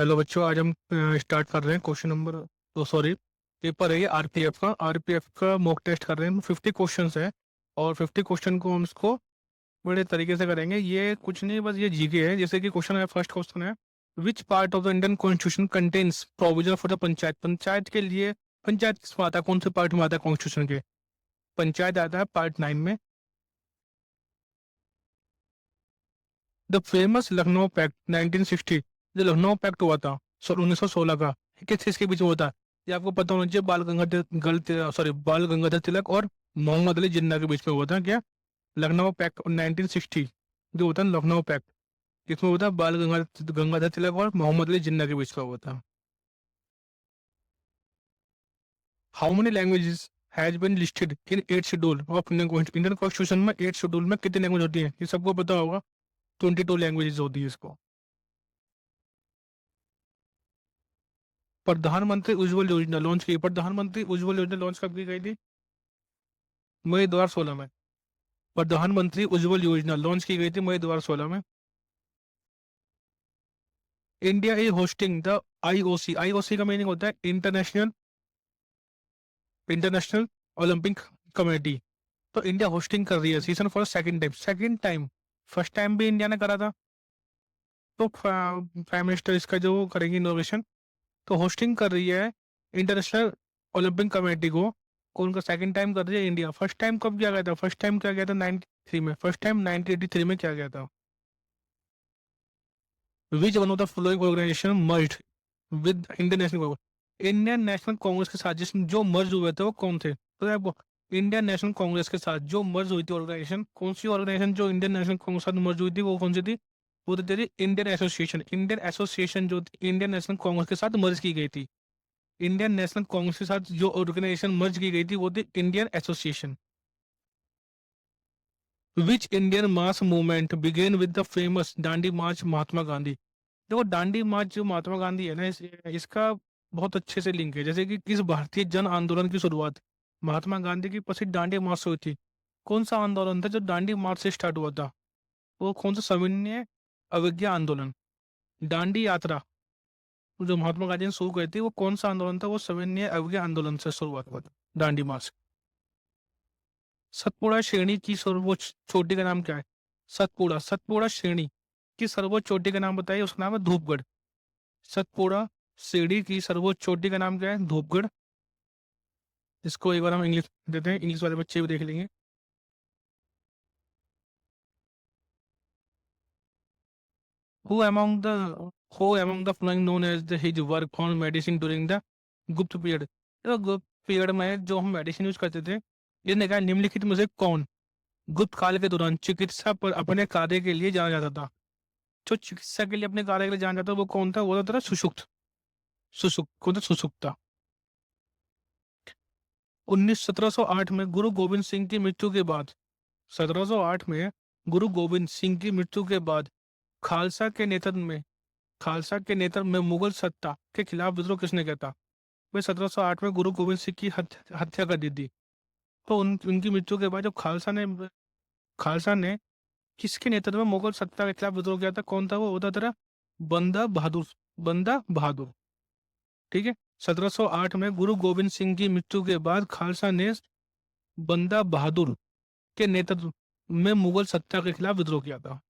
Hello बच्चों, आज हम स्टार्ट कर रहे हैं क्वेश्चन नंबर, तो सॉरी, पेपर है ये आरपीएफ का मॉक टेस्ट कर रहे हैं। 50 क्वेश्चंस है और 50 क्वेश्चन को हम इसको बड़े तरीके से करेंगे। ये कुछ नहीं, बस ये जीके है। जैसे कि क्वेश्चन है, फर्स्ट क्वेश्चन है, which part of the Indian constitution contains provision for the panchayat. Panchayat के लिए, पंचायत किसमें आता है, कौन से पार्ट में आता है कॉन्स्टिट्यूशन के? पंचायत आता है पार्ट 9 में। द फेमस लखनऊ पैक्ट 1960, जो लखनऊ पैक्ट हुआ था 1916 का, किस चीज के बीच में होता है? ये आपको पता होना चाहिए। बाल गंगाधर तिलक और मोहम्मद अली जिन्ना के बीच में हुआ था क्या? लखनऊ पैक्ट 1960 जो होता है लखनऊ पैक्ट, किसमें होता है? गंगाधर तिलक और मोहम्मद अली जिन्ना के बीच में हुआ था। How many languages has been listed in 8 schedule of Indian constitution में? 8 शेड्यूल में कितनी लैंग्वेज होती है? ये सबको पता होगा। 22 लैंग्वेजेस होती है इसको। प्रधानमंत्री उज्ज्वल योजना लॉन्च की, प्रधानमंत्री उज्ज्वल योजना लॉन्च कब की गई थी? मई 2016 में। प्रधानमंत्री उज्ज्वल योजना लॉन्च की गई थी मई 2016 में। India is hosting the IOC. IOC का मीनिंग होता है इंटरनेशनल इंटरनेशनल ओलंपिक कमेटी। तो इंडिया होस्टिंग कर रही है season for second time. First time भी इंडिया ने करा था। तो प्राइम मिनिस्टर इसका जो करेंगे इनोवेशन, तो होस्टिंग कर रही है इंटरनेशनल ओलंपिक कमेटी को। कौन का सेकंड टाइम कर रही है इंडिया? फर्स्ट टाइम कब किया गया था? फर्स्ट टाइम क्या गया था 93 में। फर्स्ट टाइम 1983 में किया गया था। Which one of the following organisation merged with Indian National Congress? Indian National Congress के साथ जो मर्ज हुए थे वो कौन थे? तो यार, इंडियन नेशनल कांग्रेस के साथ जो मर्ज हुई थी ऑर्गेनाइजेशन, कौन सी ऑर्गेनाइजेशन जो इंडियन नेशनल कांग्रेस के साथ मर्ज हुई थी वो कौन सी थी? वो तो तेरी इंडियन एसोसिएशन। इंडियन एसोसिएशन जो इंडियन नेशनल कांग्रेस के साथ मर्ज की गई थी। इंडियन नेशनल कांग्रेस के साथ जो ऑर्गेनाइजेशन मर्ज की गई थी वो थी Indian association. Which Indian mass movement began with the famous Dandi march Mahatma Gandhi? देखो, दांडी मार्च जो महात्मा गांधी है ना, इसका बहुत अच्छे से लिंक है। जैसे कि किस भारतीय जन आंदोलन की शुरुआत महात्मा गांधी की प्रसिद्ध दांडी मार्च से हुई थी? कौन सा आंदोलन था जो दांडी मार्च से स्टार्ट हुआ था? वो कौन सा? सविनय अवज्ञा आंदोलन। दांडी यात्रा जो महात्मा गांधी ने शुरू करी थी, वो कौन सा आंदोलन था? वो सविनय अवज्ञा आंदोलन से शुरुआत हुआ था, दांडी मार्च। सतपुड़ा श्रेणी की सर्वोच्च चोटी का नाम क्या है? सतपुड़ा सतपुड़ा श्रेणी की सर्वोच्च चोटी का नाम बताइए। उसका नाम है धूपगढ़। सतपुड़ा श्रेणी की सर्वोच्च चोटी का नाम क्या है? धूपगढ़। इसको एक बार हम इंग्लिश देते हैं, इंग्लिश वाले बच्चे भी देख लेंगे। Who among the who among the following known as the his work on medicine during the Gupta period? तो गुप्त पीरियड में जो हम मेडिसिन यूज करते थे, इसने कहा निम्नलिखित में से कौन गुप्त काल के दौरान चिकित्सा पर अपने कार्य के लिए जाना जाता था? जो चिकित्सा के लिए अपने कार्य के लिए जाना जाता था वो कौन था? वो था सुषुप्त। सुसुप्त कौन था? सुसुप्ता। 1708 में गुरु गोविंद सिंह की मृत्यु के बाद, 1708 में गुरु गोविंद सिंह की मृत्यु के बाद खालसा के नेतृत्व में मुगल सत्ता के खिलाफ विद्रोह किसने किया था? भाई, 1708 में गुरु गोविंद सिंह की हत्या कर दी थी। तो उनकी मृत्यु के बाद जब खालसा ने किसके नेतृत्व में मुगल सत्ता के खिलाफ विद्रोह किया था? कौन था वो? होता था बंदा बहादुर। बंदा बहादुर। ठीक है। 1708 में गुरु गोविंद सिंह की मृत्यु के बाद खालसा ने बंदा बहादुर के नेतृत्व में मुगल सत्ता के खिलाफ विद्रोह किया था।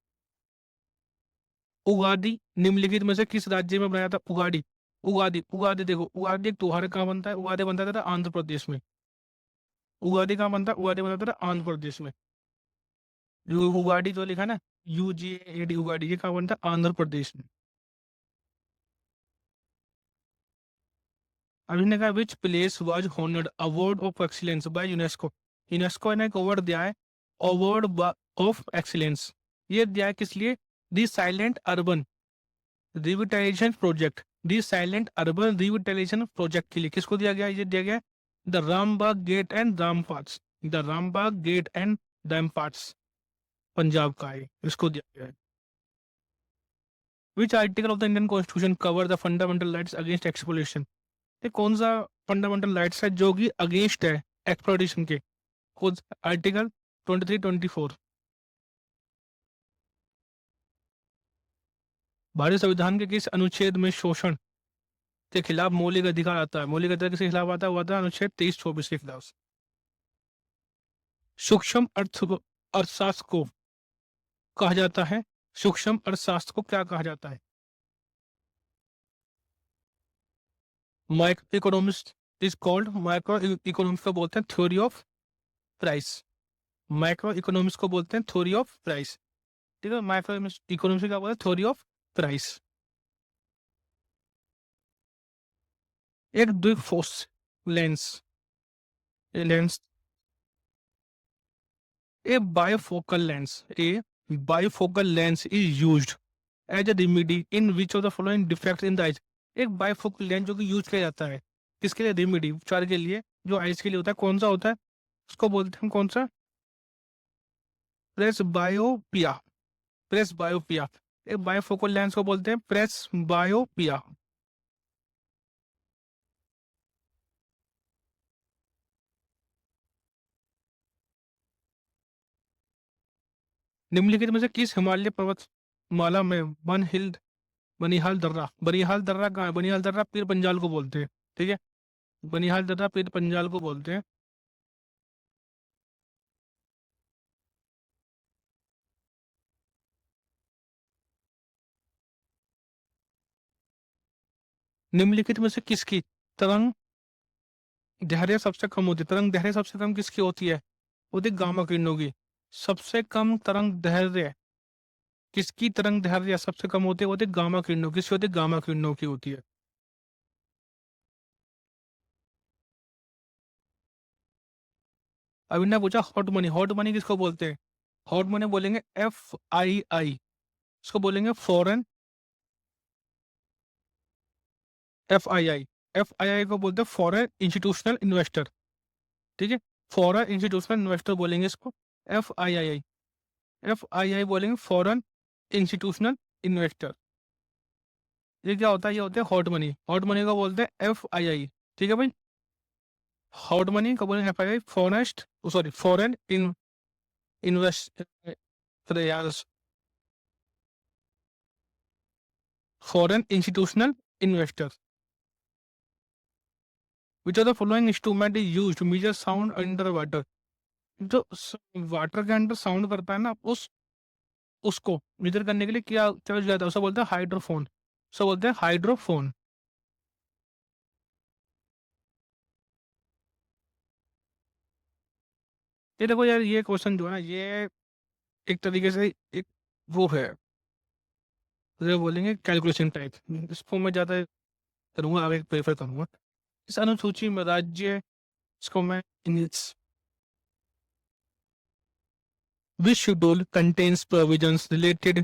उगादी निम्नलिखित में से किस राज्य में बनाया था? उगादी उगादी उगादी देखो, उगादी एक त्योहार कहाँ बनता है? उगादी बनता था आंध्र प्रदेश में। उगादी कहाँ बनता है? उगादी बनता था आंध्र प्रदेश में। उगादी जो लिखा ना, UGAD, उगादी, ये कहाँ बनता है? आंध्र प्रदेश में। अभी ने कहा which place was honoured award of excellence by UNESCO? UNESCO ने एक अवार्ड दिया है, अवार्ड ऑफ एक्सीलेंस। ये दिया है किस लिए? The silent urban revitalisation project. The silent urban revitalisation project के लिए किसको दिया गया? ये दिया गया the Rambagh gate and ramparts. The Rambagh gate and ramparts Punjab का है, इसको दिया गया है। Which article of the Indian constitution cover the fundamental rights against exploration? ये कौन सा फंडामेंटल राइट्स है जो कि अगेंस्ट है एक्सप्लोरेशन के? कौन आर्टिकल? 23, 24। भारतीय संविधान के किस अनुच्छेद में शोषण के खिलाफ मौलिक अधिकार आता है? मौलिक अधिकार किसके खिलाफ आता है? वो आता है अनुच्छेद 23-24 के खिलाफ। सूक्ष्म अर्थशास्त्र को कहा जाता है, सूक्ष्म अर्थशास्त्र को क्या कहा जाता है? Micro economics is called, micro economics को बोलते हैं theory of price. Micro economics को बोलते हैं थ्योरी ऑफ प्राइस। ठीक है, माइक्रो इकोनॉमिक्स क्या बोलते हैं? Theory of price. एक द्विफोस lens, lens A bifocal lens, a bifocal lens is used as a remedy in which of the following defects in the eyes? एक बाइफोकल लेंस जो कि यूज किया जाता है किसके लिए? रेमेडी, उपचार के लिए, जो आइज के लिए होता है। कौन सा होता है? उसको बोलते हैं कौन सा? प्रेस बायोपिया। प्रेस बायोपिया। एक बाइफोकल लेंस को बोलते हैं प्रेस बायोपिया। निम्नलिखित में से किस हिमालय पर्वत माला में बनिहाल दर्रा, बनिहाल दर्रा कहाँ है? बनिहाल दर्रा पीर पंजाल को बोलते हैं। ठीक है, बनिहाल दर्रा पीर पंजाल को बोलते हैं। निम्नलिखित में से किसकी तरंग दैर्ध्य सबसे कम होती है? तरंग दैर्ध्य सबसे कम किसकी होती है? होती गामा किरणों की। सबसे कम तरंग दैर्ध्य किसकी तरंग दैर्ध्य सबसे कम होती है? होती गामा किरणों की। किसकी होती है? गामा किरणों की होती है। अभी ने पूछा हॉट मनी, हॉट मनी किसको बोलते हैं? हॉट मनी बोलेंगे FII, इसको बोलेंगे फॉरेन, FII, FII को बोलते हैं फॉरेन इंस्टीट्यूशनल इन्वेस्टर। ठीक है, फॉरेन इंस्टीट्यूशनल इन्वेस्टर बोलेंगे इसको FII, FII बोलेंगे फॉरेन इंस्टीट्यूशनल इन्वेस्टर। ये क्या होता है? ये होता है हॉट मनी। हॉट मनी को बोलते हैं FII। ठीक है भाई, हॉट मनी को बोलेंगे FII, forest, sorry foreign invest, foreign institutional investor. Which are the following instrument is used to measure sound under water? जो वाटर के अंदर साउंड करता है ना, उसको मेजर करने के लिए क्या क्या यूज जाता है? उसे बोलते हैं हाइड्रोफोन। उसे बोलते हैं हाइड्रोफोन। ये देखो यार, ये क्वेश्चन जो है ना, ये एक तरीके से एक वो है, जो बोलेंगे कैलकुलेशन टाइप। इसको मैं ज्यादा करूंगा, आगे प्रेफर करूंगा। इस अनुसूची में राज्य, इसको मैं which schedule contains provisions related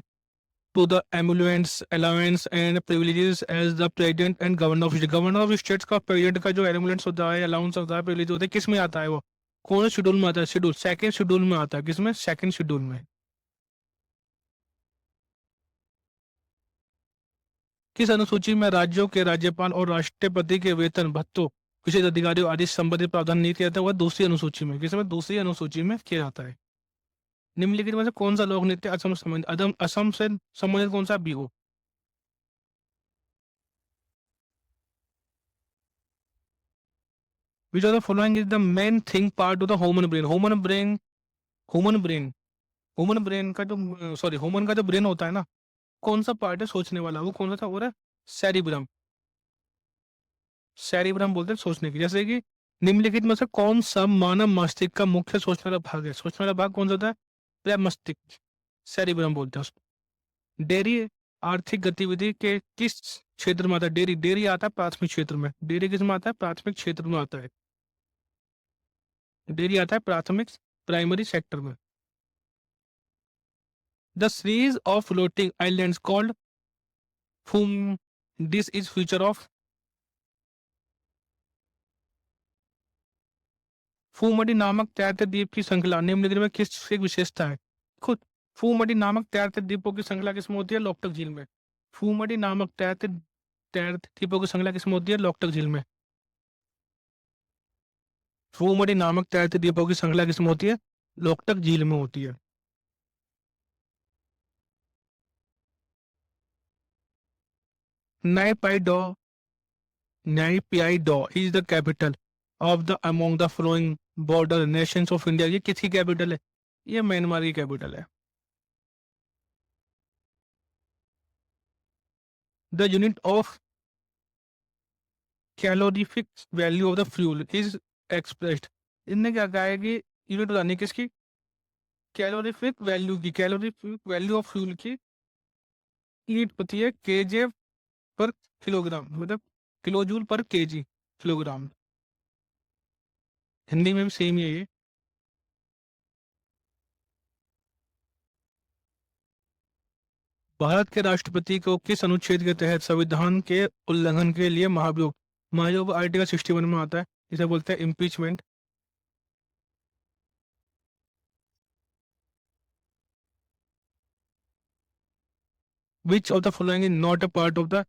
to the emoluments, allowance and privileges as the president and governor of state? Governor of states का प्रेसिडेंट का जो एलिमेंट्स होता है, अलाउंस होता है, प्रिविलेज होता है, किस में आता है वो? कौन से शेड्यूल में आता है? शेड्यूल सेकंड शेड्यूल में आता है। किसमें? सेकंड शेड्यूल में। किस अनुसूची में राज्यों के राज्यपाल और राष्ट्रपति के वेतन भत्तों, विशेष अधिकारियों आदि संबंधित प्रावधान नहीं किया जाता? वह दूसरी अनुसूची में। किसमें? दूसरी अनुसूची में किया जाता है। निम्नलिखित में से कौन सा लोक नृत्य असम से संबंधित, असम से संबंधित कौन सा Bihu? Which of the following is the main think part of the human brain? Human brain, human brain का जो, सॉरी ह्यूमन का जो ब्रेन होता है ना, कौन सा पार्ट है सोचने वाला? वो कौन सा था? वो है सेरिब्रम। सेरिब्रम बोलते हैं सोचने की। जैसे कि निम्नलिखित में से कौन सा मानव मस्तिष्क का मुख्य सोचने वाला भाग है? सोचने वाला भाग कौन सा होता है? प्रेम मस्तिष्क, सेरिब्रम बोलते हैं उसको। डेयरी आर्थिक गतिविधि के किस क्षेत्र में आता है? डेयरी, डेयरी आता है प्राथमिक क्षेत्र में। डेयरी किस में आता है? प्राथमिक क्षेत्र में आता है। डेयरी आता है प्राथमिक, प्राइमरी सेक्टर में। The series of floating islands called whom this is future of? फूमडी नामक तैरते द्वीप की श्रृंखला निम्नलिखित में किस एक विशेषता है? खुद फूमडी नामक तैरते द्वीपों की श्रृंखला किसमें होती है? लोकटक झील में। फूमडी नामक तैरते तैरते द्वीपों की श्रृंखला किसमें होती है? लोकटक झील में। फूमडी नामक तैरते द्वीपों की श्रृंखला किसमें होती है? लोकटक झील में होती है। Naypyidaw Naypyidaw is the capital of the among the flowing border nations of India. ये किसकी कैपिटल है? ये म्यांमार की कैपिटल है। The unit of calorific value of the fuel is expressed. इनने क्या कहा है कि यूनिट बतानी किसकी? कैलोरीफिक वैल्यू की। कैलोरीफिक वैल्यू ऑफ फ्यूल की यूनिट होती है केजे पर किलोग्राम, मतलब किलो जूल पर केजी, किलोग्राम। हिंदी में भी सेम ही है ये। भारत के राष्ट्रपति को किस अनुच्छेद के तहत संविधान के उल्लंघन के लिए महाभियोग? महाभियोग आर्टिकल 61 में आता है। इसे बोलते हैं impeachment. Which of the following is not a part of the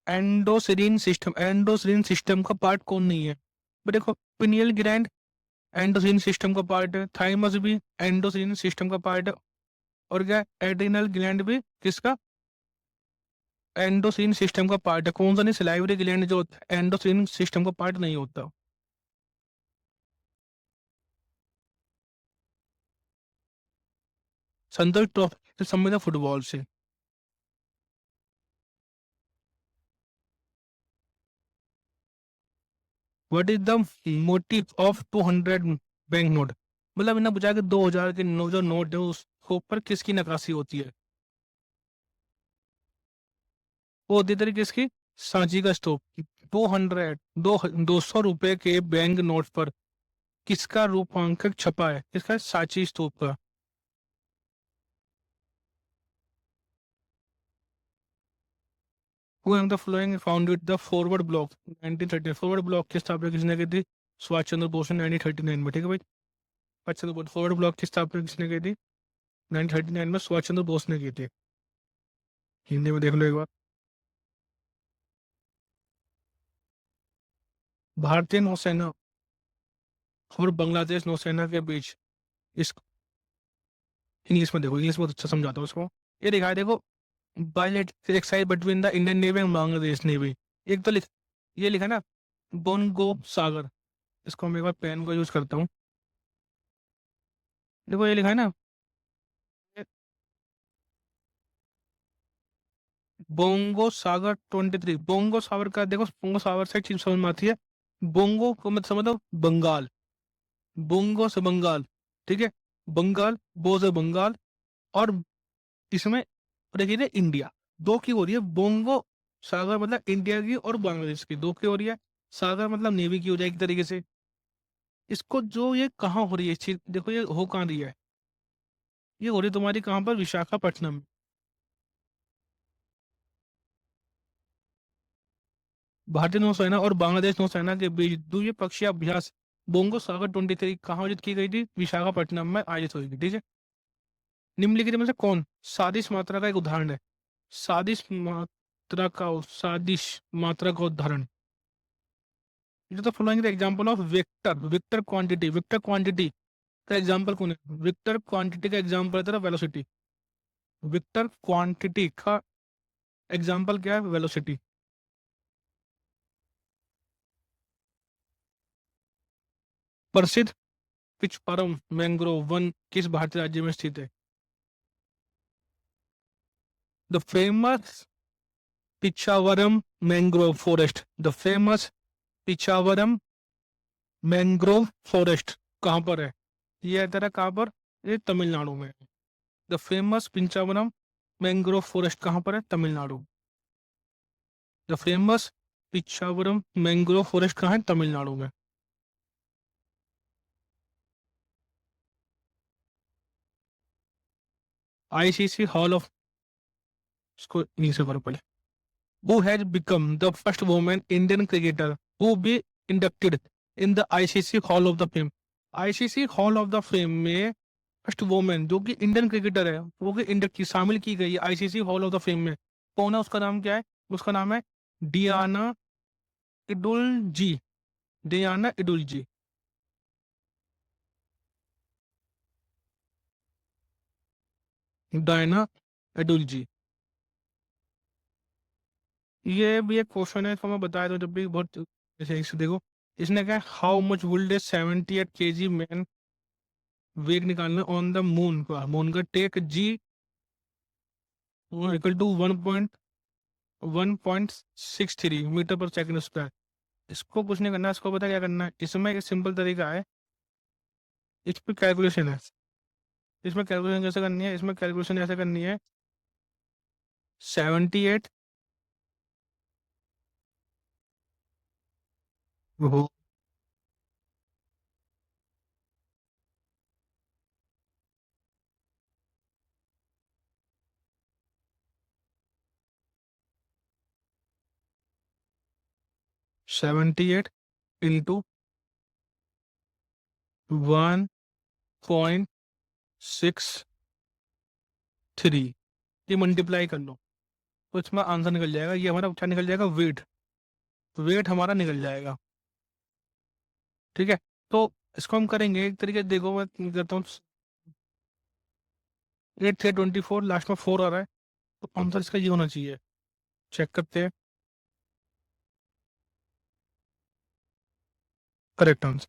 endocrine system? Endocrine system का पार्ट कौन नहीं है? but देखो, पिनियल ग्लैंड एंडोसिरिन सिस्टम का पार्ट है, थाइमस भी एंडोसिरिन सिस्टम का पार्ट है, और क्या एड्रिनल ग्लैंड भी किसका? एंडोसिन सिस्टम का पार्ट है। कौन सा नहीं? सिलाइवरी ग्लैंड जो एंडोसिन सिस्टम का पार्ट नहीं होता। संतोष ट्रॉफी से संबंधित फुटबॉल से। What is the motive of 200 bank note? मतलब इन्हें पूछा कि 2000 के जो नोट है उसके ऊपर किसकी नकाशी होती है? वो होती है किसकी? सांची का स्तूप। 200 रुपए के बैंक नोट पर किसका रूपांकन छपा है? किसका? सांची स्तूप का। Who among the following founded the forward block 1930? Forward block की स्थापना किसने की थी? सुभाष चंद्र बोस ने 1939 में। ठीक है भाई। अच्छा, तो फॉरवर्ड ब्लॉक की स्थापना किसने की थी? 1939 में सुभाष चंद्र बोस ने की थी। हिंदी में देख लो एक बार। भारतीय नौसेना और बांग्लादेश नौसेना के बीच इस इंग्लिश में देखो, इंग्लिश में बहुत अच्छा समझाता हूँ उसको। ये लिखा है देखो, bilateral exercise between the Indian navy and Bangladesh navy. एक तो ये लिखा है ना, बोनगो सागर। इसको मैं एक बार पेन को यूज करता हूँ। देखो ये लिखा है ना, बोंगो सागर 23। बोंगो सागर का देखो, बोंगो सागर से एक चीज समझ में आती है। बोंगो को मत समझो बंगाल, बोंगो से बंगाल। ठीक है, बंगाल, बो से बंगाल, और इसमें देखिए ना इंडिया। दो की हो रही है बोंगो सागर, मतलब इंडिया की और बांग्लादेश की दो की हो रही है। सागर मतलब नेवी की हो जाएगी एक तरीके से। इसको जो ये कहाँ हो रही है इस चीज, देखो ये हो कहाँ रही है? ये हो रही है तुम्हारी कहाँ पर? विशाखापट्टनम। भारतीय नौसेना और बांग्लादेश नौसेना के बीच द्विपक्षीय अभ्यास बोंगो सागर 23 कहाँ आयोजित की गई थी? विशाखापट्टनम में आयोजित हुई थी। ठीक है। निम्नलिखित में से कौन सादिश मात्रा का एक उदाहरण है? सादिश मात्रा का उदाहरण। ये तो following the example of vector vector quantity. Vector quantity का एग्जांपल कौन है? वेक्टर क्वांटिटी का एग्जांपल है तेरा वेलोसिटी। वेक्टर क्वांटिटी का एग्जांपल क्या है? वेलोसिटी। प्रसिद्ध पिचपरम मैंग्रोव वन किस भारतीय राज्य में स्थित है? The famous Pichavaram mangrove forest. The famous Pichavaram mangrove forest कहाँ पर है? ये है तेरा कहाँ पर? ये तमिलनाडु में। द फेमस पिंचावरम मैंग्रोव फॉरेस्ट कहाँ पर है? Tamil Nadu. The famous Pichavaram mangrove forest कहाँ है? तमिलनाडु में। आईसीसी हॉल ऑफ, इसको यहीं से करो पहले। Who has become the first woman Indian cricketer who be inducted in the ICC Hall of the Fame? ICC hall of the fame में फर्स्ट वोमेन जो कि इंडियन क्रिकेटर है वो कि इंडक्ट की शामिल की गई है ICC hall of the fame में। कौन है? उसका नाम क्या है? उसका नाम है डियाना इडुल जी। डियाना इडुल जी। डायना इडुल जी। ये भी एक क्वेश्चन है, इसको मैं बताया तो जब भी बहुत ऐसे इसे देखो। इसने कहा how much will the 78 kg man weight निकालना ऑन द मून का, मून का take g equal to 1.163 metre per second square. इसको कुछ नहीं करना, इसको पता क्या करना है, इसमें एक सिंपल तरीका है, इस पे कैलकुलेशन है। इसमें कैलकुलेशन कैसे करनी है, इसमें कैलकुलेशन ऐसे करनी है 78 वो 78 इंटू 1.63 ये मल्टीप्लाई कर लो, तो इसमें आंसर निकल जाएगा, ये हमारा क्या निकल जाएगा, वेट। वेट हमारा निकल जाएगा। ठीक है, तो इसको हम करेंगे एक तरीके से, देखो मैं करता हूँ। 8 3 24 लास्ट में 4 आ रहा है, तो आंसर इसका ये होना चाहिए। चेक करते हैं। Correct answer.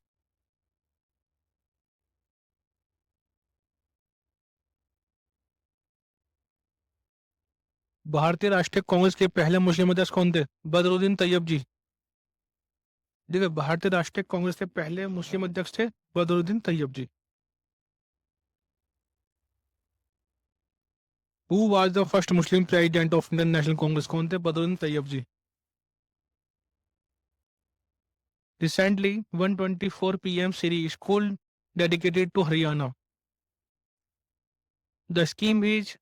भारतीय राष्ट्रीय कांग्रेस के पहले मुस्लिम अध्यक्ष कौन थे? बदरुद्दीन तैयब जी। देखिए, भारतीय राष्ट्रीय कांग्रेस के पहले मुस्लिम अध्यक्ष थे Badruddin Tyab ji. Who was the first Muslim president of Indian National Congress? कौन थे? बदरुद्दीन तैयब जी। Recently, 124 p.m. Siri school dedicated to Haryana. The scheme is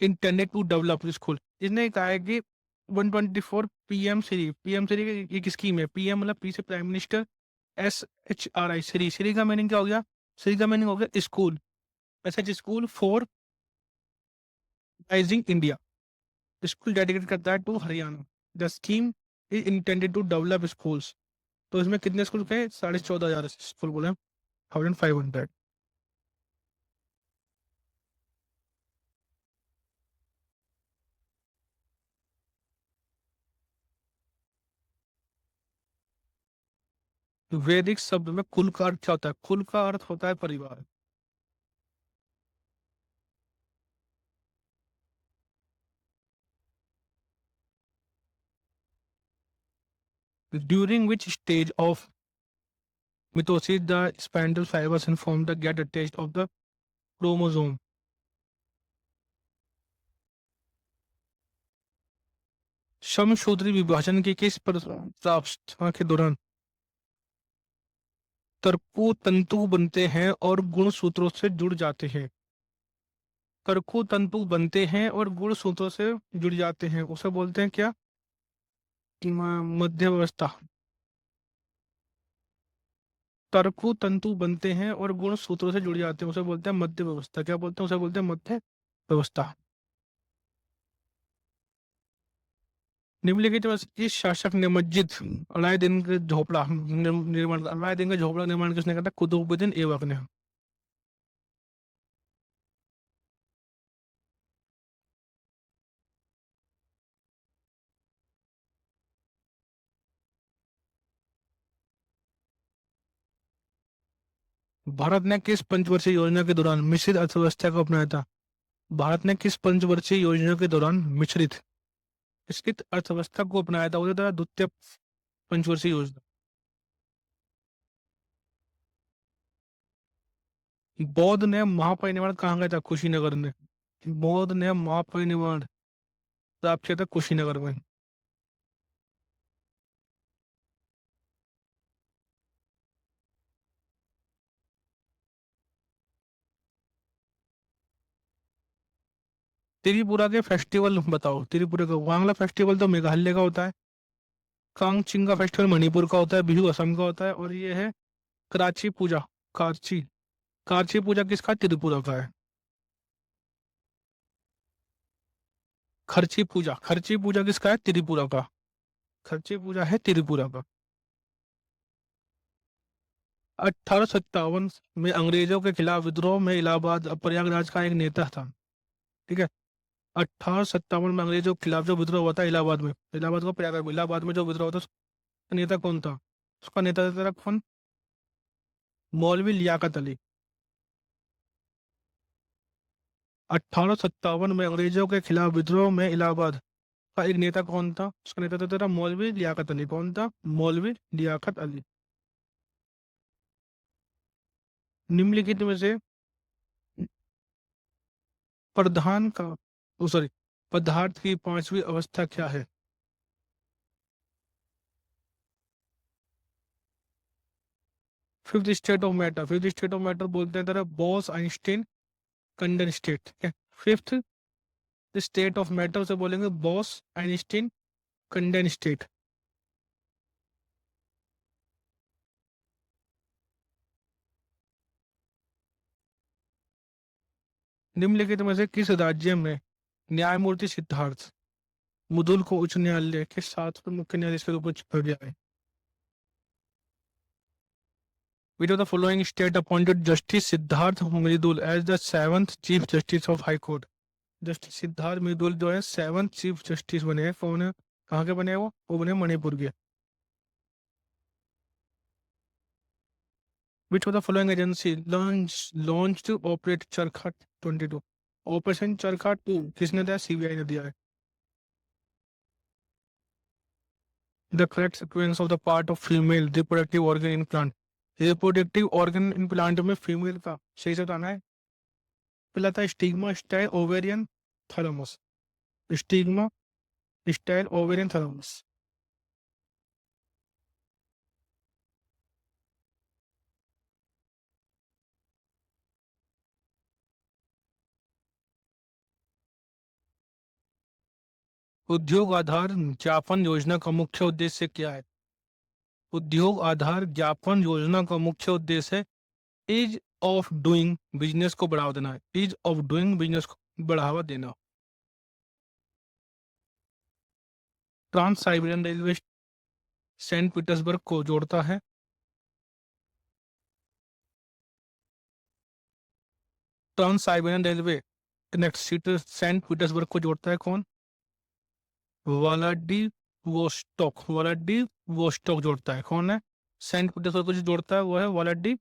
intended to develop school. इसने कहा है कि 124 पीएम श्री, पीएम श्री एक स्कीम है। पीएम मतलब पी से prime minister, SHRI Shri, Shri का मीनिंग क्या हो गया? श्री का मीनिंग हो गया स्कूल। ऐसा school for rising India, school dedicate करता है to Haryana. The scheme is intended to develop schools. तो इसमें कितने स्कूल के? 14,500 स्कूल बोले, 1500। वैदिक शब्द में कुल का अर्थ क्या होता है? कुल का अर्थ होता है परिवार। During which stage of mitosis the spindle fibres inform the get attached of the chromosome. समसूत्री विभाजन के किस प्रावस्था के दौरान तरकु तंतु बनते हैं और गुणसूत्रों से जुड़ जाते हैं? तरकु तंतु बनते हैं और गुणसूत्रों से जुड़ जाते हैं, उसे बोलते हैं क्या? मध्य अवस्था। तरकु तंतु बनते हैं और गुणसूत्रों से जुड़ जाते हैं, उसे बोलते हैं मध्य व्यवस्था। क्या बोलते हैं? उसे बोलते हैं मध्य व्यवस्था। निम्नलिखित में से किस शासक ने मस्जिद अलाउद्दीन के झोपड़ा निर्माण, अलाउद्दीन का झोपड़ा निर्माण किसने करा था? कुतुबुद्दीन ऐबक ने। भारत ने किस पंचवर्षीय योजना के दौरान मिश्रित अर्थव्यवस्था को अपनाया था? भारत ने किस पंचवर्षीय योजना के दौरान मिश्रित मिश्रित अर्थव्यवस्था को अपनाया था? उसे था द्वितीय पंचवर्षीय योजना। बौद्ध ने महापरिनिर्वाण कहाँ गया था? कुशीनगर में। बौद्ध ने महापरिनिर्वाण प्राप्त किया था कुशीनगर में। त्रिपुरा के फेस्टिवल बताओ। त्रिपुरा का वांगला फेस्टिवल तो मेघालय का होता है। कांगचिंगा फेस्टिवल मणिपुर का होता है। बिहू असम का होता है। और ये है कराची पूजा, कार्ची, कार्ची पूजा किसका? त्रिपुरा का है। खर्ची पूजा किसका है? त्रिपुरा का। खर्ची पूजा है त्रिपुरा का। 1857 में अंग्रेजों के खिलाफ विद्रोह में इलाहाबाद प्रयागराज का एक नेता था। ठीक है, 1857 में अंग्रेजों के खिलाफ जो विद्रोह हुआ था इलाहाबाद में, इलाहाबाद को प्रयाग, इलाहाबाद में जो विद्रोह हुआ था उसका नेता कौन था? उसका नेता था कौन? मौलवी लियाकत अली। 1857 में अंग्रेजों के खिलाफ विद्रोह में इलाहाबाद का एक नेता कौन था? उसका नेता था तेरा मौलवी लियाकत अली। कौन था? मौलवी लियाकत अली। निम्नलिखित में से प्रधान का सॉरी पदार्थ की पांचवी अवस्था क्या है? Fifth state of matter, fifth state of matter बोलते हैं तेरा बॉस आइंस्टीन कंडेंस्टेट, ठीक है। फिफ्थ स्टेट ऑफ मैटर से बोलेंगे बॉस आइंस्टीन कंडेंस्टेट। निम्नलिखित में से किस राज्य में न्यायमूर्ति सिद्धार्थ मुदुल को उच्च न्यायालय के साथ मुख्य न्यायाधीश के रूप में चुना गया है? Which of the following state appointed Justice Siddharth Mridul as the seventh Chief Justice of High Court? Justice Siddharth Mridul जो है सेवंथ चीफ जस्टिस बने हैं। कौन है? कहाँ के बने हैं वो बने मणिपुर के। Which of the following agency launched Operate Charkha 22? Operation चरखा 2 किसने दिया? सीबीआई ने दिया है। The correct sequence of the part of female reproductive organ implant, reproductive organ implant में फीमेल का सही से बताना है। पहला था stigma style ovarian thalamus, stigma style ovarian thalamus. उद्योग आधार ज्ञापन योजना का मुख्य उद्देश्य क्या है? उद्योग आधार ज्ञापन योजना का मुख्य उद्देश्य है ईज ऑफ डूइंग बिजनेस को बढ़ावा देना है। ईज ऑफ डूइंग बिजनेस को बढ़ावा देना। Trans Siberian Railway Saint Petersburg को जोड़ता है। Trans Siberian Railway connect Saint Petersburg को जोड़ता है कौन? व्लादिवोस्टोक, व्लादिवोस्टोक जोड़ता है। कौन है? सेंट पीटर्सबर्ग को जो जोड़ता है वो है व्लादिवोस्टोक।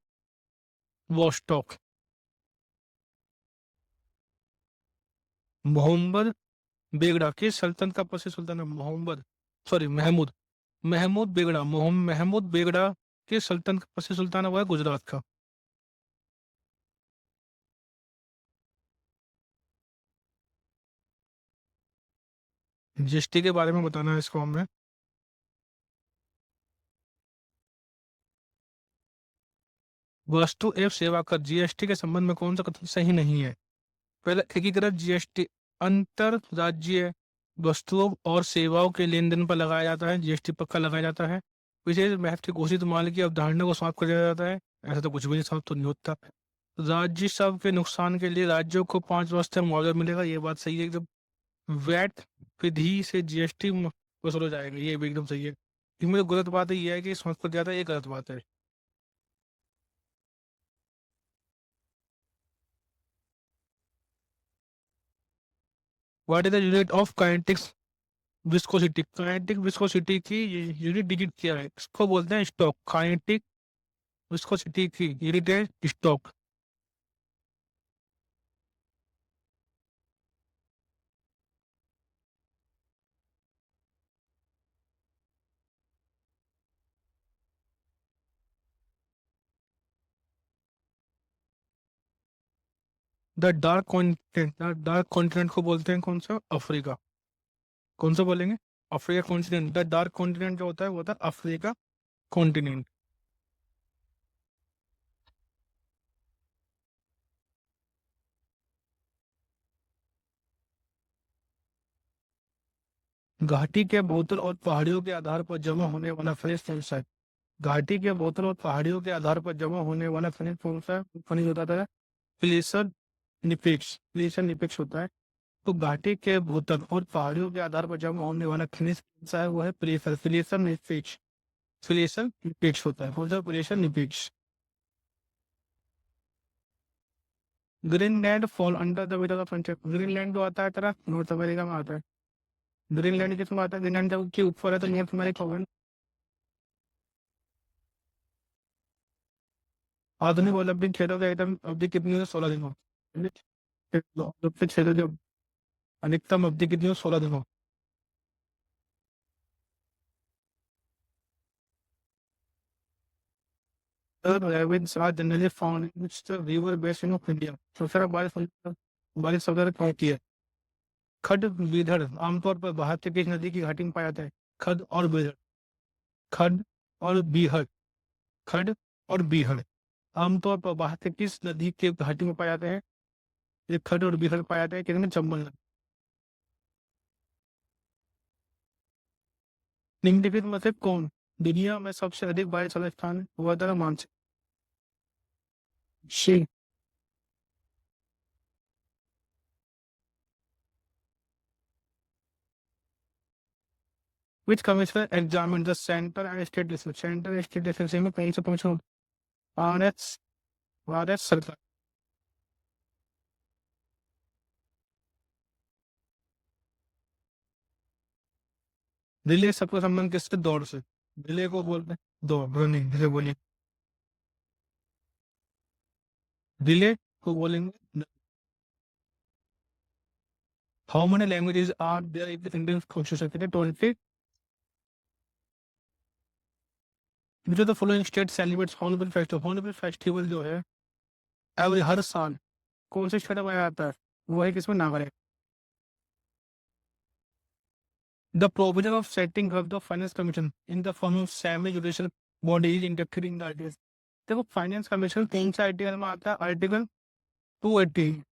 मोहम्मद बेगड़ा के सल्तनत का पश्चिम सुल्तान है मोहम्मद सॉरी महमूद महमूद बेगड़ा। महमूद बेगड़ा के सल्तनत का पश्चिम सुल्तान हुआ है गुजरात का। जीएसटी के बारे में बताना है इसको हमें। वस्तु एवं सेवा कर जीएसटी के संबंध में कौन सा कथन सही नहीं है? पहले एकीकृत जीएसटी अंतर राज्य वस्तुओं और सेवाओं के लेन देन पर लगाया जाता है, जीएसटी पक्का लगाया जाता है। विशेष महत्व के घोषित माल की अवधारणा को समाप्त कर दिया जाता है, ऐसा तो कुछ भी नहीं समाप्त तो नहीं होता। राजस्व के नुकसान के लिए राज्यों को 5 वर्ष तक मुआवजा मिलेगा, ये बात सही है एकदम। वैट विधि से जीएसटी वसूल हो जाएगा, ये भी एकदम सही है। इसमें जो गलत बात है ये है कि समाप्त कर दिया जाता है, ये गलत बात है। What is the unit of kinetic viscosity? Kinetic viscosity की यूनिट डिजिट क्या है? इसको बोलते हैं स्टॉक। काइनेटिक विस्कोसिटी की यूनिट है स्टॉक। द डार्क कॉन्टिनेंट को बोलते हैं कौन सा? अफ्रीका। कौन सा बोलेंगे? Africa continent. The dark continent जो होता है वो होता है अफ्रीका कॉन्टिनेंट। घाटी के बोतल और पहाड़ियों के आधार पर जमा होने वाला खनिज कौन सा है? घाटी के बोतल और पहाड़ियों के आधार पर जमा होने वाला खनिज कौन सा खनिज होता है? प्लेसर निपेक्स, प्लेसर निपेक्स होता है। तो घाटी के भूतल और पहाड़ियों के आधार पर जमा होने वाला खनिज कौन सा है? वो है प्लेसर, प्लेसर निपेक्स। प्लेसर निपेक्स होता है। कौन सा? प्लेसर निपेक्स। Greenland fall under the wet of friendship. Greenland तो आता है तेरा नॉर्थ अमेरिका में आता है। ग्रीनलैंड किसमें आता है? ग्रीनलैंड जब के ऊपर है तो नॉर्थ अमेरिका होगा ना। आधुनिक ओलंपिक खेलों का एकदम अवधि कितनी है? 16 दिन हो। ओलंपिक खेलों की अधिकतम अवधि कितनी हो? 16 दिन हो। The rabbits are generally found in the river basin of India। तो सर बारिश वगैरह कहाँ होती है? खड बीधड़ आमतौर पर भारत के किस नदी की घाटी में पाया जाता है? खड और बीहड़। खड और बीहड़। खड और बीहड़ आमतौर पर भारत के किस नदी के घाटी में पाया जाता है? ये खड और बीहड़ पाया जाता है किसमें? चंबल नदी। निम्नलिखित में से कौन दुनिया में सबसे अधिक बारिश वाला स्थान है? वह द्वारा मानसिक she. Which commissioner examine the centre and state list. Centre state list में कहीं से पूछो। आर एस सरकार। रिले सबका संबंध किससे? दौड़ से। रिले को बोलते हैं दौड़, रनिंग जिसे बोलिए। रिले को बोलेंगे। How many languages are there in the Indian constitution? 20। Which of the following state celebrates Hornbill festival? Hornbill festival जो है एवरी हर साल कौन से स्टेट में मनाया जाता है? वो है किसमें? Nagaland. The provision of setting of the finance commission in the form of semi judicial body is inducted in the article. देखो फाइनेंस कमीशन कौन सा आर्टिकल में आता है? आर्टिकल 280।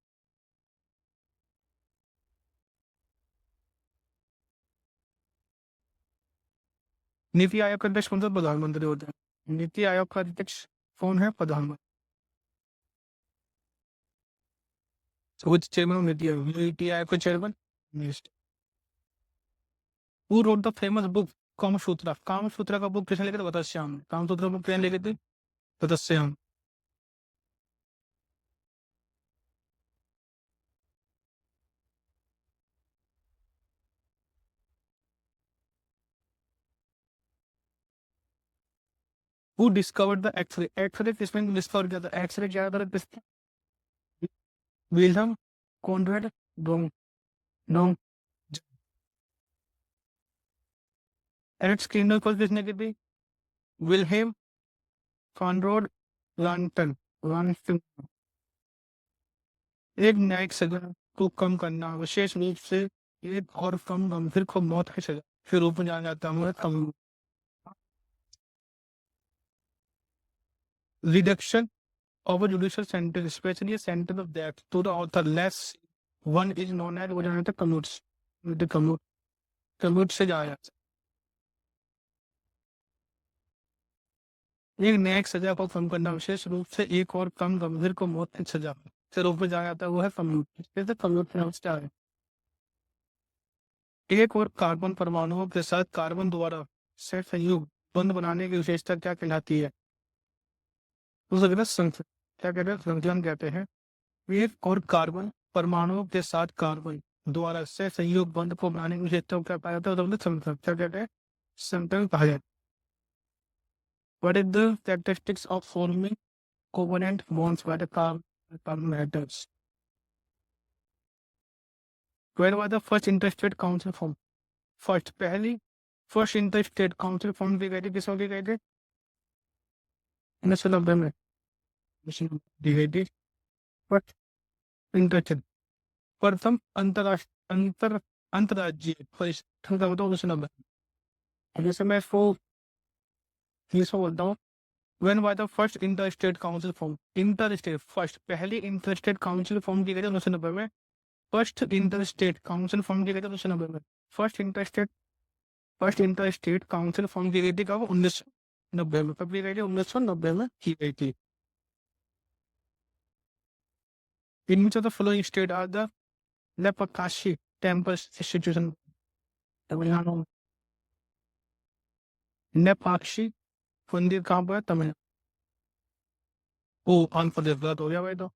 नीति आयोग का अध्यक्ष कौन सा? प्रधानमंत्री होते हैं। नीति आयोग का अध्यक्ष कौन है? प्रधानमंत्री। So which chairman of NITI Aayog का chairman? Minister. Who wrote the famous book Kama Sutra? काम सूत्र का बुक किसने लिखा था? तपस्याम। काम सूत्र बुक किसने लिखी थी? तपस्याम। Who discovered the X-ray? X-ray किसने डिस्कवर किया था? एक्सरे ज्यादातर किसने? विल्हम कॉनराड डोंग डोंग। एलेक्स किंडल खोज किसने की थी? Wilhelm Conrad Roentgen Roentgen. एक न्यायिक सजा को कम करना विशेष रूप से एक और कम गंभीर को मौत की सजा के रूप में जाना जाता है। कम reduction of a judicial sentence, especially a sentence of death, to the author less one is known as वो जाना था commutes। the commute से जाया जाता है। एक न्यायिक सजा को कम करना विशेष रूप से एक और कम गंभीर को मौत की सजा के रूप में जाना जाता है। वो है कम्यूट। जैसे कम्यूट क्या है? एक और कार्बन परमाणुओं के साथ कार्बन द्वारा से संयुग बंध बनाने की विशेषता क्या कहलाती है? उसे कहते हैं क्या कहते हैं? संतुलन कहते हैं। एक और कार्बन परमाणुओं के साथ कार्बन द्वारा से संयोग बंध को बनाने की विशेषता को क्या पाया जाता है? तो समतल क्या कहते हैं? समतल कहा जाता है। What is the characteristics of forming covalent bonds by the carbon atoms? Where was the first interstate council formed? First interstate council form की गई थी किस की गई थी? 1990 में दी गई थी। फर्स्ट इंटरस्टेट प्रथम अंतरराज्यीय परिषद का बताओ 1990। जैसे मैं इसको बोलता हूँ। When was the first interstate council formed? Interstate first पहली इंटरस्टेट काउंसिल फॉर्म की गई थी 1990 में। फर्स्ट इंटरस्टेट काउंसिल फॉर्म की गई थी 1990 में। फर्स्ट इंटरस्टेट काउंसिल फॉर्म की गई थी कब? 1990 में। कब की गई थी? 1990 में की गई थी। In which of the following state are the Lepakashi temple institution? Tamil Nadu में। लेपाक्षी मंदिर कहाँ पर है? तमिलनाडु। ओ आंध्र प्रदेश गलत हो गया भाई तो।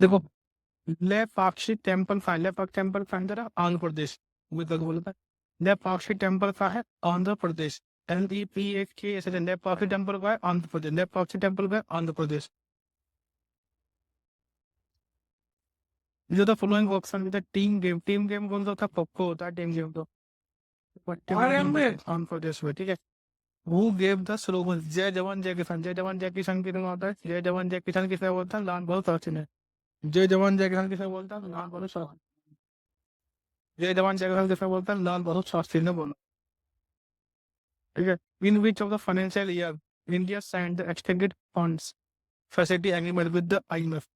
देखो, लेपाक्षी टेम्पल का है, लेपाक्षी टेम्पल का है जरा आंध्र प्रदेश, मैं तो बोलता है लेपाक्षी टेम्पल का है आंध्र प्रदेश, LEPAK ऐसे लेपाक्षी टेम्पल का है आंध्र प्रदेश, लेपाक्षी टेम्पल का है आंध्र प्रदेश। जो the following option with team game कौन सा था, पक्को होता है टीम गेम तो आंध्र प्रदेश में, ठीक है। हु गेव द स्लोगन जय जवान जय किसान, जय जवान जय किसान कितना होता है, जय जवान जय किसान किसने बोलता है, लाल बहादुर शास्त्री ने। जय जवान जय किसान किसने बोलता है, लाल बहादुर शास्त्री। जय जवान जय किसान किसने बोलता है, लाल बहादुर शास्त्री ने बोला, ठीक है। In which of the financial year India signed the extended funds facility agreement with the IMF।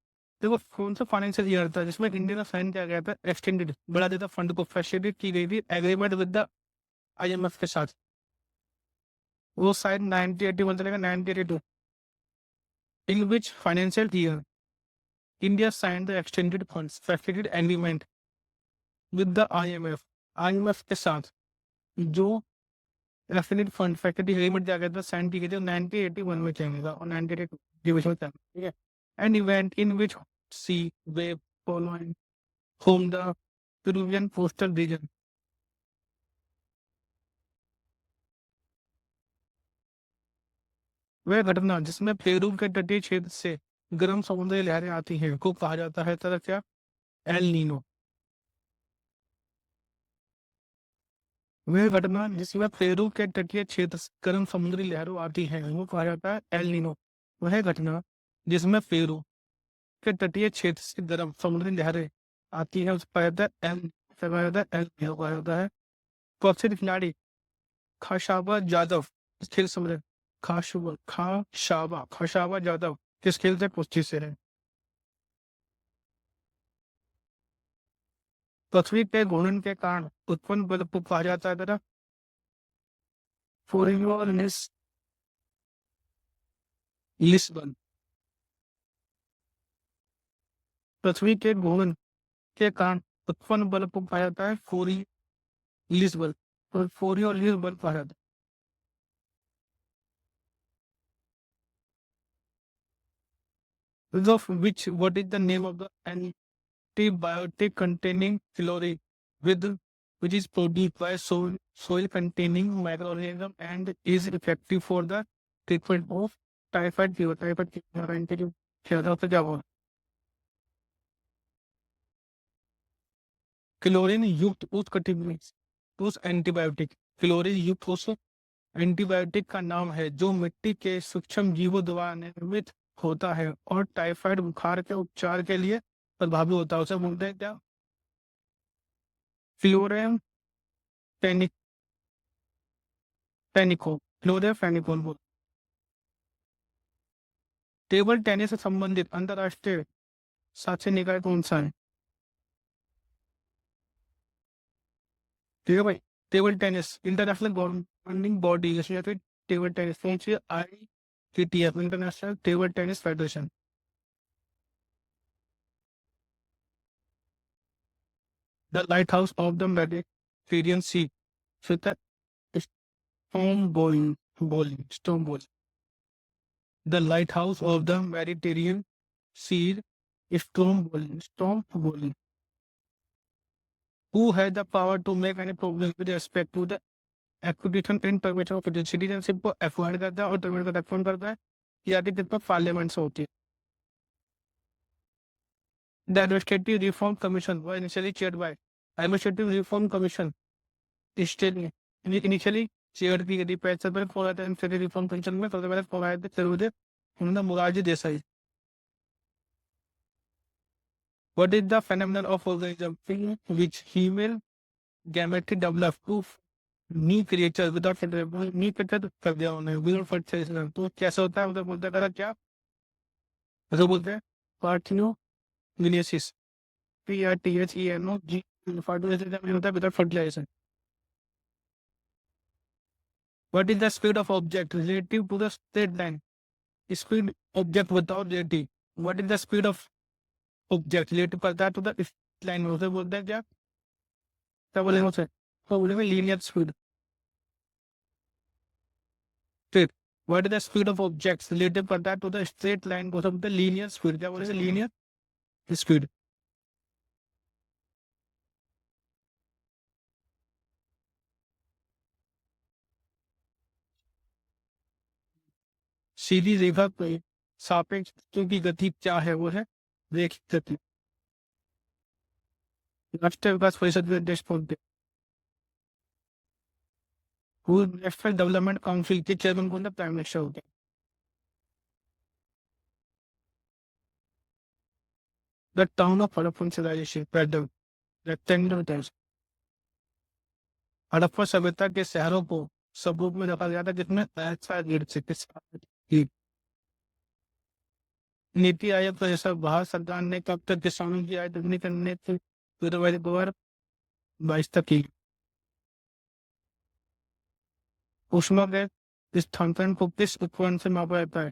देखो कौन सा फाइनेंशियल ईयर था जिसमें इंडिया ने साइन किया गया था, एक्सटेंडेड बढ़ा देता फंड को, फैसिलिटी की गई थी एग्रीमेंट विद द IMF के साथ, वो शायद 1981 चलेगा, 1982। In which financial year India signed the extended funds facility agreement with the IMF के साथ जो एक्सटेंडेड फंड फैसिलिटी एग्रीमेंट दिया गया था, साइन की गई थी 1981 में चलेगा और 1982 डिवीजन में चलेगा, ठीक है। An event in which sea way following home the Peruvian coastal region. वह घटना जिसमें पेरू के तटीय क्षेत्र से गर्म समुद्री लहरें आती हैं को कहा जाता है तरह क्या, एल नीनो। वह घटना जिसमें पेरू के तटीय क्षेत्र से गर्म समुद्री लहरों आती हैं वो कहा जाता है एल नीनो। वह घटना जिसमें पेरू के तटीय क्षेत्र से गर्म समुद्री लहरें आती है उसको कहा जाता है एल, कहा जाता है एल नीनो कहा जाता है। प्रसिद्ध खिलाड़ी खाशाबा जादव इस खेल समझे, खाशाबा जादव किस खेल से, कुश्ती से है। पृथ्वी के घूर्णन के कारण उत्पन्न बल को कहा जाता है तरह कोरियोलिस लिस्बन। पृथ्वी के घूर्णन के कारण उत्पन्न बल को कहा जाता है कोरियोलिस बल, और कोरियोलिस बल कहा जाता है। Of which what is the name of the antibiotic containing chlorine with which is produced by soil containing microorganism and is effective for the treatment of typhoid fever, typhoid fever anti क्या हुआ, chlorine युक्त उस cutting उस antibiotic, chlorine युक्त उस antibiotic का नाम है जो मिट्टी के सूक्ष्म जीवों द्वारा निर्मित होता है और टाइफाइड बुखार के उपचार के लिए प्रभावी होता है, उसे बोलते हैं क्या, फ्लोरेम पेनिक पेनिको, फ्लोरेफेनिकोल बोल। टेबल टेनिस से संबंधित अंतरराष्ट्रीय साक्षर निकाय कौन सा है, ठीक है भाई। Table tennis international governing body जैसे फिर टेबल टेनिस कौन सी है, ITTF International Table Tennis Federation. The lighthouse of the Mediterranean sea, Stromboli. The lighthouse of the Mediterranean sea, Stromboli. Who has the power to make any provision with respect to the acquisition and permission of citizenship को acquire करता है और terminate को refer करता है, या किस पर पार्लियामेंट से होती है। The administrative reform commission was initially chaired by, administrative reform commission state में इनिशियली चेयर की गई, पहले सबसे कौन आया था एडमिनिस्ट्रेटिव रिफॉर्म कमीशन में, सबसे पहले कौन आया था, Sarvodaya Morarji Desai. What is the phenomenon of organism in which female gametry develop to new creature without fertilisation, new creature कर दिया उन्होंने विदाउट फर्टिलाइजेशन, तो कैसे होता है उधर बोलते हैं क्या, ऐसे बोलते हैं पार्थिनोजेनेसिस, PRTHENOG, फर्टिलाइजेशन होता है without fertilisation. What is the speed of object relative to the straight line, speed object बताओ relative, what is the speed of object relative करता है टू द लाइन में, उसे बोलते हैं क्या बोलेंगे उसे, तो बोलेंगे लीनियर स्पीड। फिर what is the speed of objects relative करता है टू द स्ट्रेट लाइन को सब लीनियर स्पीड, क्या बोलेंगे लीनियर स्पीड, सीधी रेखा पे सापेक्ष की गति क्या है? वो है रैखिक गति। राष्ट्रीय विकास परिषद के अध्यक्ष कौन थे? वो नेशनल डेवलपमेंट काउंसिल के चेयरमैन कौन थे? प्राइम मिनिस्टर होते हैं। The town of Harappan civilisation pattern rectangular types. Harappa सभ्यता के शहरों को सबरूप में रखा गया था जिसमें ऐसा रीढ़ से की नीति आयोग का जैसा भारत सरकार ने कब तक किसानों की आय दोगुनी करने की 2022 तक की। ऊष्मा के स्थानांतरण को किस उपकरण से मापा जाता है?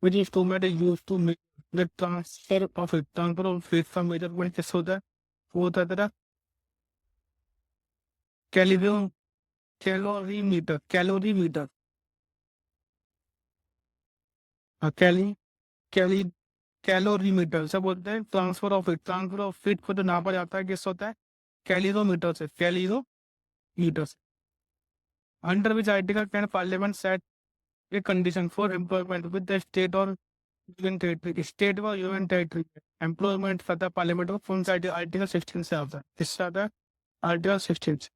Which instrument is used to measure the transfer of heat? Transfer of heat का मेजरमेंट किस होता है? वो होता है तेरा कैलोरी कैलोरीमीटर कैलोरीमीटर। हाँ, कैली कैलोरीमीटर से बोलते हैं transfer of heat. Transfer of heat को जो नापा जाता है किस होता है? कैलोरीमीटर से, कैलोरीमीटर से। Under which article can parliament set a condition for employment with the state और यूनियन टेरिटरी? स्टेट व यूनियन टेरिटरी एम्प्लॉयमेंट करता है पार्लियामेंट में कौन सा आर्टिकल 16 से आता है? किससे आता है? आर्टिकल 16 से।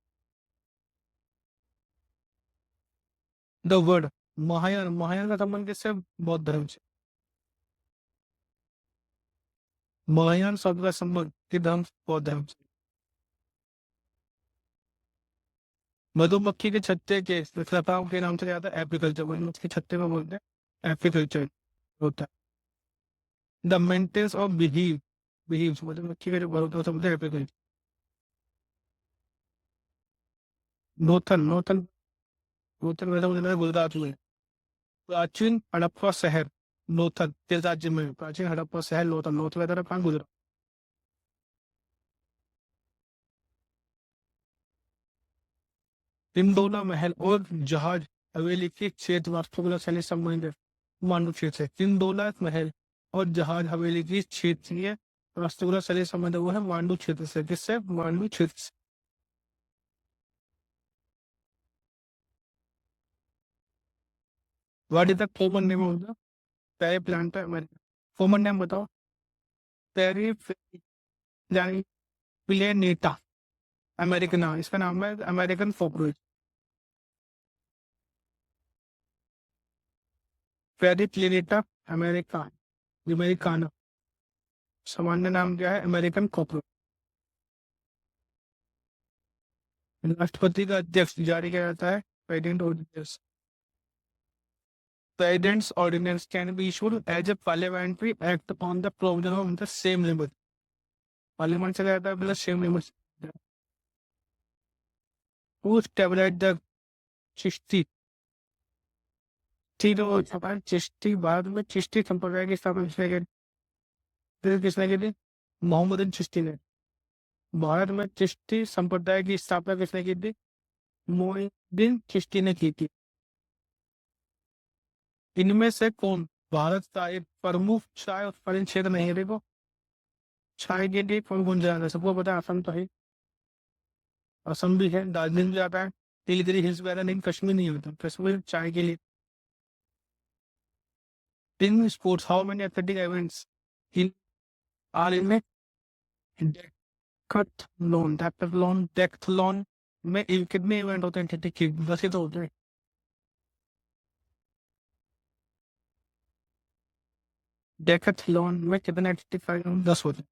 द वर्ड महायान, महायान का संबंध किससे? बौद्ध धर्म से। महायान शब्द का संबंध किस धर्म से? बौद्ध धर्म से। मधुमक्खी के छत्ते के रखरखाव के नाम से आता है एप्रीकल्चर। मधुमक्खी के छत्ते में बोलते हैं एप्रीकल्चर होता है। द मेंटेनेंस ऑफ बिहीव मधुमक्खी का जो घर होता है उसे बोलते हैं एप्रीकल्चर। नोथन नोथन नोथन वैसा मुझे गुजरात में। प्राचीन हड़प्पा शहर नोथन किस राज्य में? प्राचीन हड़प्पा शहर लोथल, लोथ वैसा कहाँ? गुजरात। इंदौला महल और जहाज हवेली के क्षेत्र वास्तुकला शैली संबंधित है मांडू क्षेत्र से। इंदौला महल और जहाज हवेली की क्षेत्रीय वास्तुकला शैली संबंधित वो है मांडू क्षेत्र से। किससे? मांडू क्षेत्र से। What is the common name of the Periplaneta America? Common name बताओ। पेरी प्लेनेटा अमेरिकन, इसका नाम है American cockroach. Periplaneta America americana, सामान्य नाम क्या है? American cockroach. राष्ट्रपति का अध्यक्ष जारी किया जाता है president ordinance. President's ordinance can be issued as a parliamentary act on the provision of the same limit. Parliament से जाता है plus same limit. Who established the Chishti? Chishti Bharat में चिश्ती संप्रदाय की स्थापना किसने की थी? मोहम्मदन चिश्ती ने। भारत में चिश्ती संप्रदाय की स्थापना किसने की थी? मोहिउद्दीन चिश्ती ने की थी। इनमें से कौन भारत का एक प्रमुख चाय उत्पादन क्षेत्र नहीं है? देखो चाय के लिए कौन कौन जाता है? सबको पता है असम तो है, असम भी है, दार्जिलिंग भी आता है, नीलगिरी हिल्स वगैरह, लेकिन कश्मीर नहीं होता। कश्मीर चाय के लिए। In sports how many athletic events in are in decathlon decathlon में कितने इवेंट होते हैं एथलेटिक के? 10 ही तो होते हैं। डेक्थलॉन में कितने एथलेटिक 10 होते हैं।